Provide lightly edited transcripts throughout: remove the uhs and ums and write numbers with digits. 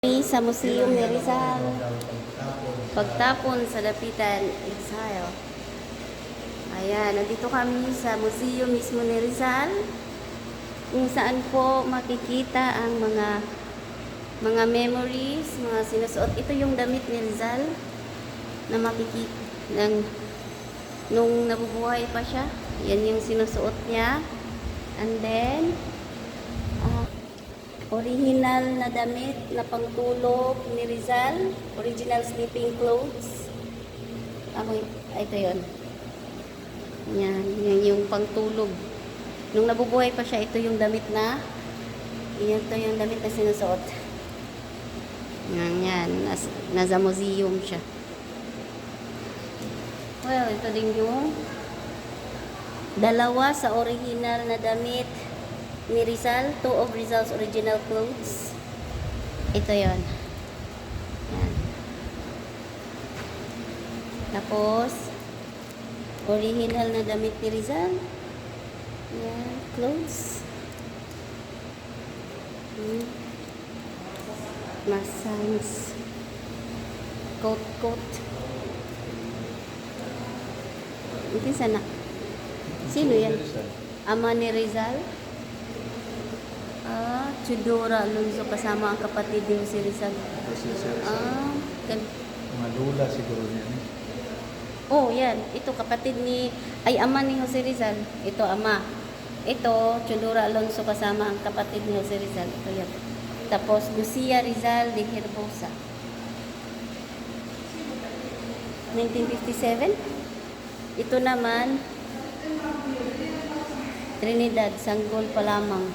Sa Museum ni Rizal, pagtapon sa Dapitan Exile. Ayan, nandito kami sa museum mismo ni Rizal, kung saan po makikita ang mga memories, mga sinusuot. Ito yung damit ni Rizal na makikita nung nabubuhay pa siya. Yan yung sinusuot niya. And then original na damit na pangtulog ni Rizal. Original sleeping clothes. Ito yun. Yan yung pangtulog. Nung nabubuhay pa siya, ito yung damit na sinusuot. Yan. Nasa museum siya. Well, ito din yung dalawa sa original na damit ni Rizal, two of Rizal's original clothes. Ito yon. Yan. Tapos, original na damit ni Rizal. Yan, clothes. Masans. Coat. Ito sana. Sino yan? Ama ni Rizal? Chudora Alonzo kasama ang kapatid ni si Rizal. Mga lula siguro niya. Oh, yan. Ito kapatid ama ni Jose Rizal. Ito ama. Ito, Chudora Alonzo kasama ang kapatid ni Jose Rizal. Ito yan. Tapos, Lucia Rizal de Herbosa. 1957. Ito naman, Trinidad, sanggol pa lamang.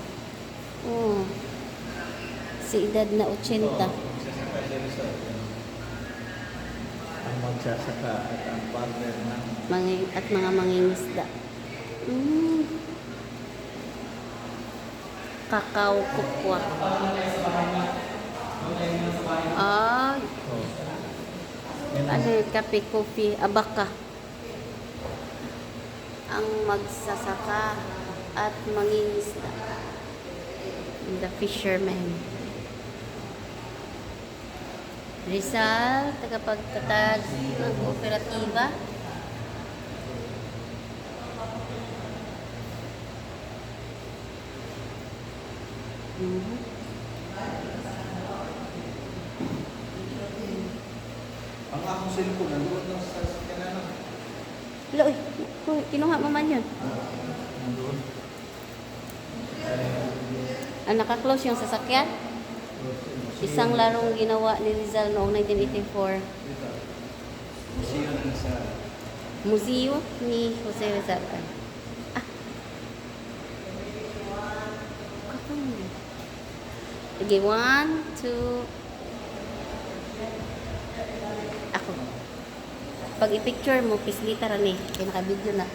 Si edad na 80. Ang magsasaka at ang partner ng Mga mangingisda. Kakao kupwa. Ano yung kape, coffee, abaka. Ang magsasaka at mangingisda. The fisherman. Rizal, tagapagtatag ng kooperatiba. ang akong cellphone nandoon lang sa sasakyan na. Loy, kinuha mo man yun. Nandoon. Naka-close yung sasakyan. Isang larong ginawa ni Rizal noong 1984. Siya na sa Museo ni Jose Rizal. Sige, 1, 2. Ako. Pag i-picture mo, pislita rin eh. Kaya naka-video na.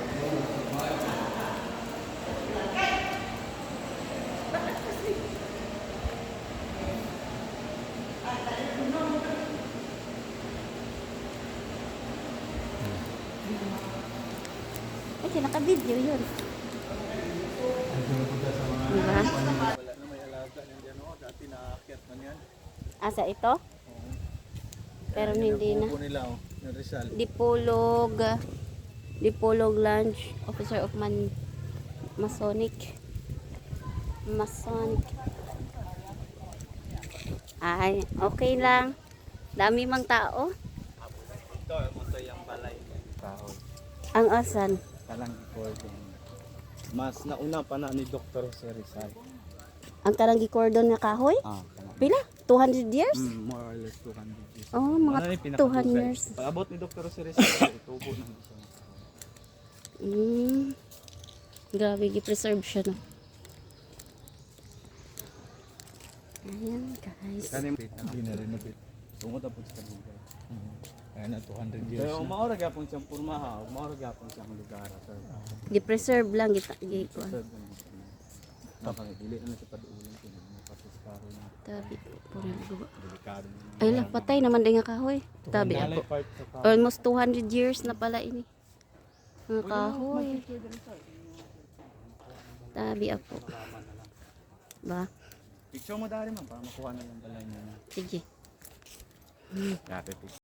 Okay, naka-video yun. Diba? wala na may alaga nandiyan dati naakyat man yan. Asa ito? Pero hindi na. Nila ng Rizal. Dipolog Lunch Officer of Masonic. Ay, okay lang. Dami mang tao. Ito, yung balay. Kahoy. Ang asan? Talang recording. Mas nauna pa na ni Dr. Jose Rizal. Ang Karangi Cordon na kahoy? Pila? 200 years? More or less 200 years. Oh, mga 200 years. Pag-abot ni Dr. Jose Rizal, tubo na siya. Grabe, i-preserve siya, no? Ayan, guys. Hindi na renovate. Tungo tapos sa lugar. Kaya na 200 years. Pero umaora gyapon siyang pormaha, umaora gyapon siyang lugar. I-preserve lang kita. Tapos dili na sa paduulan ko patis karo na. Tabi, puro guba. Delikado. Ay lang, patay naman din nga kahoy. Tabi ako. Almost 200 years na pala ini. Ang kahoy. Tabi ako. Ba? Picture mo dari man para makuha na lang pala niya. Sige. Grabe picture.